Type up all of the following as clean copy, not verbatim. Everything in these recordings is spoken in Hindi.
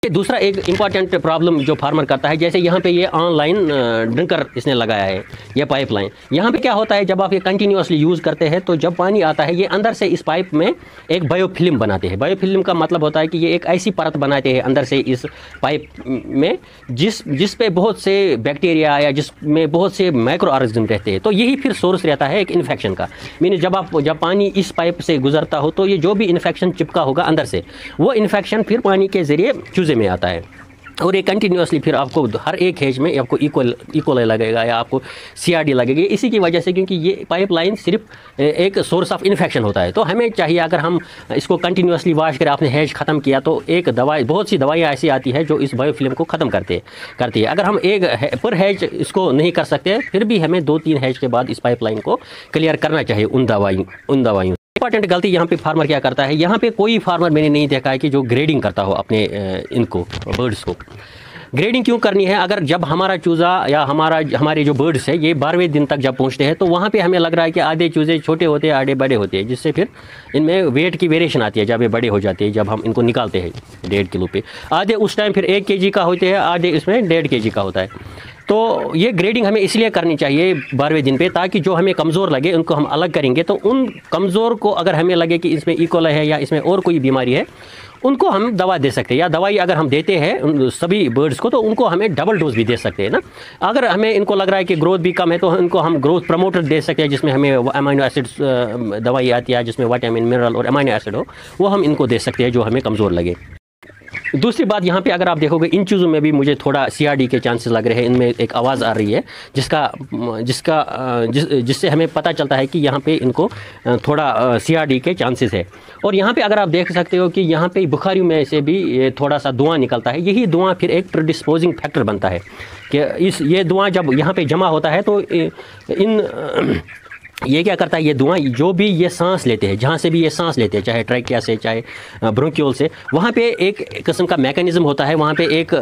दूसरा एक इम्पॉर्टेंट प्रॉब्लम जो फार्मर करता है, जैसे यहाँ पे ये ऑनलाइन ड्रिंकर इसने लगाया है, ये पाइपलाइन। यहाँ पे क्या होता है, जब आप ये कंटिन्यूसली यूज़ करते हैं तो जब पानी आता है ये अंदर से इस पाइप में एक बायोफिल्म बनाते हैं। बायोफिल्म का मतलब होता है कि ये एक ऐसी परत बनाते हैं अंदर से इस पाइप में जिस पे बहुत से बैक्टीरिया या जिसमें बहुत से माइक्रो ऑर्गेनिज्म रहते हैं। तो यही फिर सोर्स रहता है एक इन्फेक्शन का। मीन जब पानी इस पाइप से गुजरता हो तो ये जो भी इन्फेक्शन चिपका होगा अंदर से, वो इन्फेक्शन फिर पानी के ज़रिए चूजे में आता है और ये कंटिन्यूसली फिर आपको हर एक हेज में आपको इकोलाई लगेगा या आपको CRD लगेगी, इसी की वजह से, क्योंकि ये पाइपलाइन सिर्फ एक सोर्स ऑफ इन्फेक्शन होता है। तो हमें चाहिए अगर हम इसको कंटिन्यूसली वॉश करें, आपने हेज ख़त्म किया तो एक दवाई, बहुत सी दवाइयाँ ऐसी आती है जो इस बायोफिल्म को ख़त्म करती है। अगर हम एक पर हेज इसको नहीं कर सकते, फिर भी हमें 2-3 हेज के बाद इस पाइपलाइन को क्लियर करना चाहिए उन दवाइयों। इंपॉर्टेंट गलती यहाँ पे फार्मर क्या करता है, यहाँ पे कोई फार्मर मैंने नहीं देखा है कि जो ग्रेडिंग करता हो अपने इनको बर्ड्स को। ग्रेडिंग क्यों करनी है? अगर जब हमारा चूज़ा या हमारे जो बर्ड्स है ये 12वें दिन तक जब पहुँचते हैं तो वहाँ पे हमें लग रहा है कि आधे चूज़े छोटे होते हैं, आधे बड़े होते हैं, जिससे फिर इनमें वेट की वेरिएशन आती है। जब ये बड़े हो जाते हैं, जब हम इनको निकालते हैं 1.5 किलो पे, आधे उस टाइम फिर 1 kg का होते हैं, आधे इसमें 1.5 kg का होता है। तो ये ग्रेडिंग हमें इसलिए करनी चाहिए 12वें दिन पे, ताकि जो हमें कमज़ोर लगे उनको हम अलग करेंगे। तो उन कमज़ोर को अगर हमें लगे कि इसमें इकोलाई है या इसमें और कोई बीमारी है, उनको हम दवा दे सकते हैं। या दवाई अगर हम देते हैं उन सभी बर्ड्स को तो उनको हमें डबल डोज भी दे सकते हैं ना। अगर हमें इनको लग रहा है कि ग्रोथ भी कम है तो इनको हम ग्रोथ प्रमोटर दे सकते हैं, जिसमें हमें अमाइनो एसिड्स दवाई आती है, जिसमें विटामिन, मिनरल और अमाइनो एसिड हो, वो हम इनको दे सकते हैं जो हमें कमज़ोर लगे। दूसरी बात, यहाँ पे अगर आप देखोगे इन चीज़ों में भी मुझे थोड़ा CRD के चांसेस लग रहे हैं। इनमें एक आवाज़ आ रही है जिससे हमें पता चलता है कि यहाँ पे इनको थोड़ा CRD के चांसेस है। और यहाँ पे अगर आप देख सकते हो कि यहाँ पे बुखारियों में से भी थोड़ा सा धुआं निकलता है। यही धुआं फिर एक प्रीडिस्पोजिंग फैक्टर बनता है कि ये धुआं जब यहाँ पे जमा होता है तो ये क्या करता है, ये धुआं जो भी ये सांस लेते हैं, जहाँ से भी ये सांस लेते हैं, चाहे ट्रैकिया से, चाहे ब्रोंकियोल से, वहाँ पे एक किस्म का मैकेनिज्म होता है, वहाँ पे एक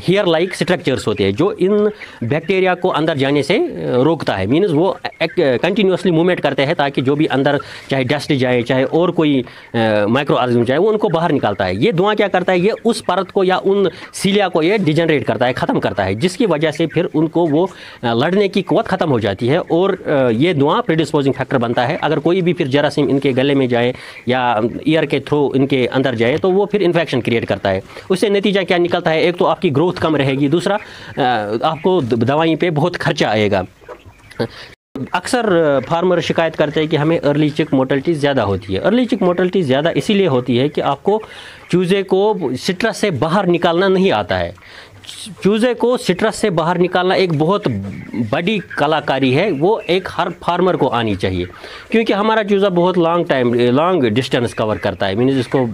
हेयर लाइक स्ट्रक्चर्स होते हैं जो इन बैक्टीरिया को अंदर जाने से रोकता है। मीन्स वो कंटिन्यूसली मूवमेंट करते हैं ताकि जो भी अंदर चाहे डस्ट जाए, चाहे और कोई माइक्रो ऑर्गेनिज्म जाए, वो उनको बाहर निकालता है। ये धुआं क्या करता है, ये उस परत को या उन सीलिया को ये डिजनरेट करता है, ख़त्म करता है, जिसकी वजह से फिर उनको वो लड़ने की क़ुव्वत ख़त्म हो जाती है और ये धुआं प्रीडिस्पोजिंग फैक्टर बनता है। अगर कोई भी फिर जरासीम इनके गले में जाए या ईयर के थ्रू इनके अंदर जाए तो वो फिर इन्फेक्शन क्रिएट करता है। उससे नतीजा क्या निकलता है, एक तो आपकी ग्रोथ कम रहेगी, दूसरा आपको दवाई पे बहुत खर्चा आएगा। अक्सर फार्मर शिकायत करते हैं कि हमें अर्ली चिक मोर्टेलिटी ज़्यादा होती है। अर्ली चिक मोर्टेलिटी ज़्यादा इसीलिए होती है कि आपको चूज़े को सिट्रस से बाहर निकालना नहीं आता है। चूज़े को सिट्रस से बाहर निकालना एक बहुत बड़ी कलाकारी है, वो एक हर फार्मर को आनी चाहिए, क्योंकि हमारा चूज़ा बहुत लॉन्ग डिस्टेंस कवर करता है। मीन्स इसको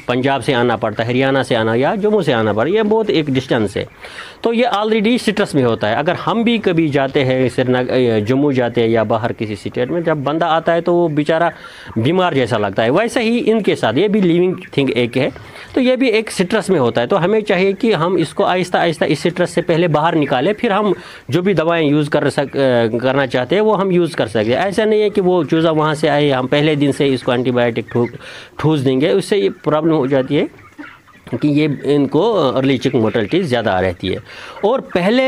पंजाब से आना पड़ता है, हरियाणा से आना या जम्मू से आना पड़ता है, ये बहुत एक डिस्टेंस है। तो ये ऑलरेडी सिट्रस में होता है। अगर हम भी कभी जाते हैं श्रीनगर, जम्मू जाते हैं या बाहर किसी स्टेट में, जब बंदा आता है तो वो बेचारा बीमार जैसा लगता है। वैसे ही इनके साथ ये भी लिविंग थिंग एक है, तो ये भी एक सिट्रस में होता है। तो हमें चाहिए कि हम इसको आहिस्ता आहिस्ता इस सिट्रस से पहले बाहर निकालें, फिर हम जो भी दवाएं यूज़ करना चाहते हैं वो हम यूज़ कर सकते हैं। ऐसा नहीं है कि वो चूज़ा वहाँ से आए, हम पहले दिन से इसको एंटीबायोटिक ठूस देंगे, उससे ये प्रॉब्लम हो जाती है कि ये इनको अर्ली चिक मोर्टेलिटी ज़्यादा रहती है। और पहले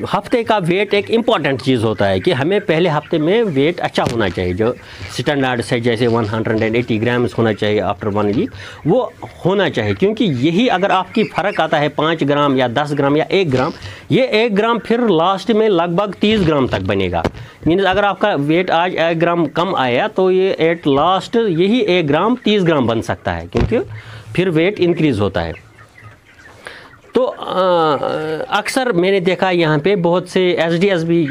हफ्ते का वेट एक इम्पॉर्टेंट चीज़ होता है कि हमें पहले हफ्ते में वेट अच्छा होना चाहिए, जो स्टैंडर्ड है जैसे 180 ग्राम्स होना चाहिए आफ्टर 1 वीक, वो होना चाहिए। क्योंकि यही अगर आपकी फ़र्क आता है 5 ग्राम या 10 ग्राम या 1 ग्राम, ये 1 ग्राम फिर लास्ट में लगभग 30 ग्राम तक बनेगा। मीन्स अगर आपका वेट आज 1 ग्राम कम आया तो ये एट लास्ट यही 1 ग्राम 30 ग्राम बन सकता है, क्योंकि फिर वेट इंक्रीज़ होता है। तो अक्सर मैंने देखा यहाँ पे बहुत से SDS भी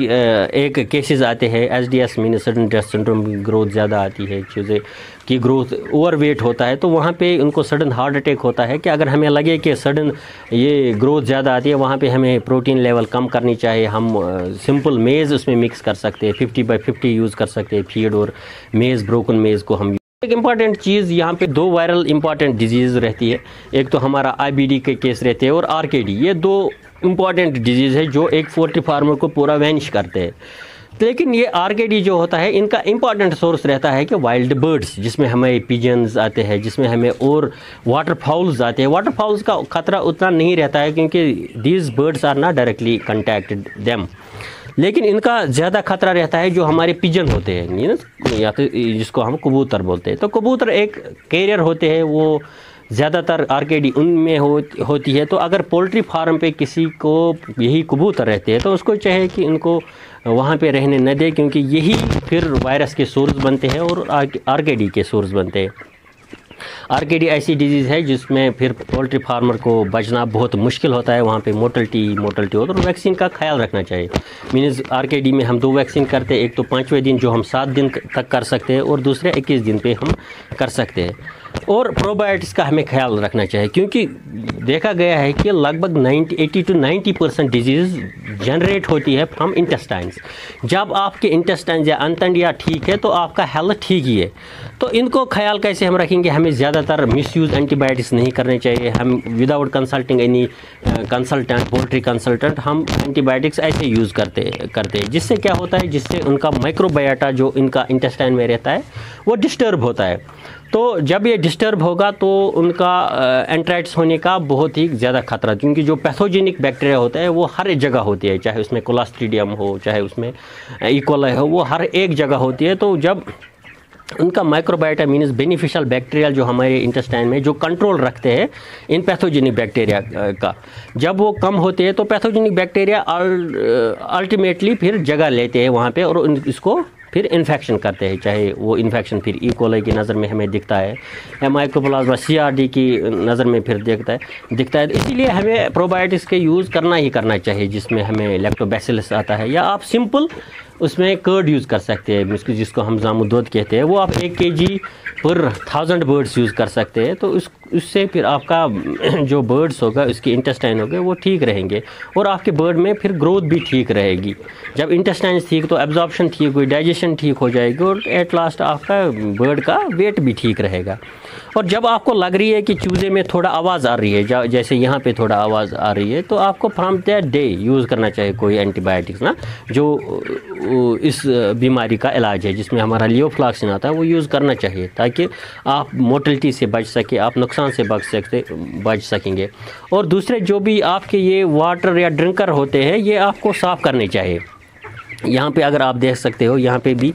एक केसेस आते हैं। SDS means sudden death syndrome, growth ज़्यादा आती है, चीज़ें की ग्रोथ ओवर वेट होता है, तो वहाँ पे उनको सडन हार्ट अटैक होता है। कि अगर हमें लगे कि सडन ये ग्रोथ ज़्यादा आती है, वहाँ पे हमें प्रोटीन लेवल कम करनी चाहिए। हम सिंपल मेज़ उसमें मिक्स कर सकते हैं, 50/50 यूज़ कर सकते हैं फीड और मेज़, ब्रोकन मेज़ को हम। एक इम्पॉर्टेंट चीज़ यहाँ पे 2 वायरल इम्पॉर्टेंट डिजीज़ रहती है। एक तो हमारा IBD के केस रहते हैं और RKD, ये 2 इम्पॉर्टेंट डिजीज़ है जो एक पोल्ट्री फार्मर को पूरा वैनिश करते हैं। लेकिन ये आरकेडी जो होता है इनका इम्पॉर्टेंट सोर्स रहता है कि वाइल्ड बर्ड्स, जिसमें हमें पिजन्स आते हैं, जिसमें हमें और वाटर फाउल्स आते हैं। वाटर फाउल्स का खतरा उतना नहीं रहता है क्योंकि these birds are not directly contacted them, लेकिन इनका ज़्यादा खतरा रहता है जो हमारे पिजन होते हैं, मीन्स या तो जिसको हम कबूतर बोलते हैं। तो कबूतर एक कैरियर होते हैं, वो ज़्यादातर आरकेडी उनमें होती है। तो अगर पोल्ट्री फार्म पे किसी को यही कबूतर रहते हैं तो उसको चाहे कि इनको वहाँ पे रहने न दे, क्योंकि यही फिर वायरस के सोर्स बनते हैं और आरकेडी के सोर्स बनते हैं। आरकेडी ऐसी डिजीज़ है जिसमें फिर पोल्ट्री फार्मर को बचना बहुत मुश्किल होता है, वहाँ पे मोर्टलिटी होता है। और वैक्सीन का ख्याल रखना चाहिए। मीन्स आरकेडी में हम 2 वैक्सीन करते हैं, एक तो 5वें दिन जो हम 7 दिन तक कर सकते हैं और दूसरे 21 दिन पे हम कर सकते हैं। और प्रोबायोटिक्स का हमें ख्याल रखना चाहिए, क्योंकि देखा गया है कि लगभग 80 to 90% डिजीज़ जनरेट होती है फ्रॉम इंटेस्टाइन्स। जब आपके इंटेस्टाइन्स या अंतड़ियाँ ठीक है तो आपका हेल्थ ठीक ही है। तो इनको ख्याल कैसे हम रखेंगे? हमें ज़्यादातर मिसयूज़ एंटीबायोटिक्स नहीं करने चाहिए। हम without consulting any consultant, poultry consultant, हम एंटीबायोटिक्स ऐसे यूज़ करते हैं। जिससे क्या होता है, जिससे उनका माइक्रोबायोटा जो इनका इंटेस्टाइन में रहता है वो डिस्टर्ब होता है। तो जब ये डिस्टर्ब होगा तो उनका एंट्राइटिस होने का बहुत ही ज़्यादा खतरा, क्योंकि जो पैथोजेनिक बैक्टीरिया होता है वो हर एक जगह होती है, चाहे उसमें क्लोस्ट्रीडियम हो, चाहे उसमें इकोलाई हो, वो हर एक जगह होती है। तो जब उनका माइक्रोबायोटा मीन्स बेनिफिशियल बैक्टीरिया जो हमारे इंटेस्टाइन में जो कंट्रोल रखते हैं इन पैथोजेनिक बैक्टीरिया का, जब वो कम होते हैं तो पैथोजेनिक बैक्टीरिया अल्टीमेटली फिर जगह लेते हैं वहाँ पे और इसको फिर इन्फेक्शन करते हैं। चाहे वो इन्फेक्शन फिर इकोलाई की नज़र में हमें दिखता है या माइक्रोप्लाज्मा CRD की नज़र में फिर दिखता है। इसीलिए हमें प्रोबायोटिक्स के यूज़ करना ही करना चाहिए, जिसमें हमें लैक्टोबैसिलस आता है, या आप सिंपल उसमें कर्ड यूज़ कर सकते हैं, जिसको हम जामु दूध कहते हैं। वो आप 1 kg पर 1000 बर्ड्स यूज़ कर सकते हैं। तो उससे फिर आपका जो बर्ड्स होगा, उसके इंटेस्टाइन होंगे वो ठीक रहेंगे और आपके बर्ड में फिर ग्रोथ भी ठीक रहेगी। जब इंटेस्टाइन ठीक तो एब्जॉर्प्शन ठीक हुई, डाइजेशन ठीक हो जाएगी और एट लास्ट आपका बर्ड का वेट भी ठीक रहेगा। और जब आपको लग रही है कि चूज़े में थोड़ा आवाज़ आ रही है, जैसे यहाँ पे थोड़ा आवाज़ आ रही है, तो आपको फ्रॉम दैट डे यूज़ करना चाहिए कोई एंटीबायोटिक्स ना, जो इस बीमारी का इलाज है, जिसमें हमारा लियोफ्लॉक्सिन आता है, वो यूज़ करना चाहिए ताकि आप मोर्टलिटी से बच सके, आप नुकसान से बच सकेंगे। और दूसरे जो भी आपके ये वाटर या ड्रिंकर होते हैं, ये आपको साफ़ करने चाहिए। यहाँ पे अगर आप देख सकते हो, यहाँ पे भी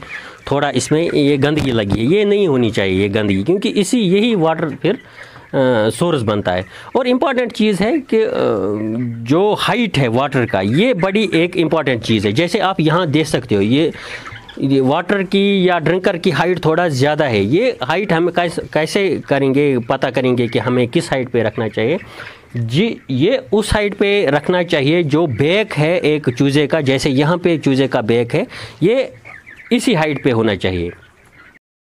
थोड़ा इसमें ये गंदगी लगी है, ये नहीं होनी चाहिए ये गंदगी, क्योंकि यही वाटर फिर सोर्स बनता है। और इम्पॉर्टेंट चीज़ है कि जो हाइट है वाटर का, ये बड़ी एक इम्पॉर्टेंट चीज़ है। जैसे आप यहाँ देख सकते हो, ये वाटर की या ड्रिंकर की हाइट थोड़ा ज़्यादा है। ये हाइट हम कैसे करेंगे, पता करेंगे कि हमें किस हाइट पे रखना चाहिए जी? ये उस हाइट पे रखना चाहिए जो बैक है एक चूज़े का, जैसे यहाँ पे चूज़े का बैक है, ये इसी हाइट पे होना चाहिए।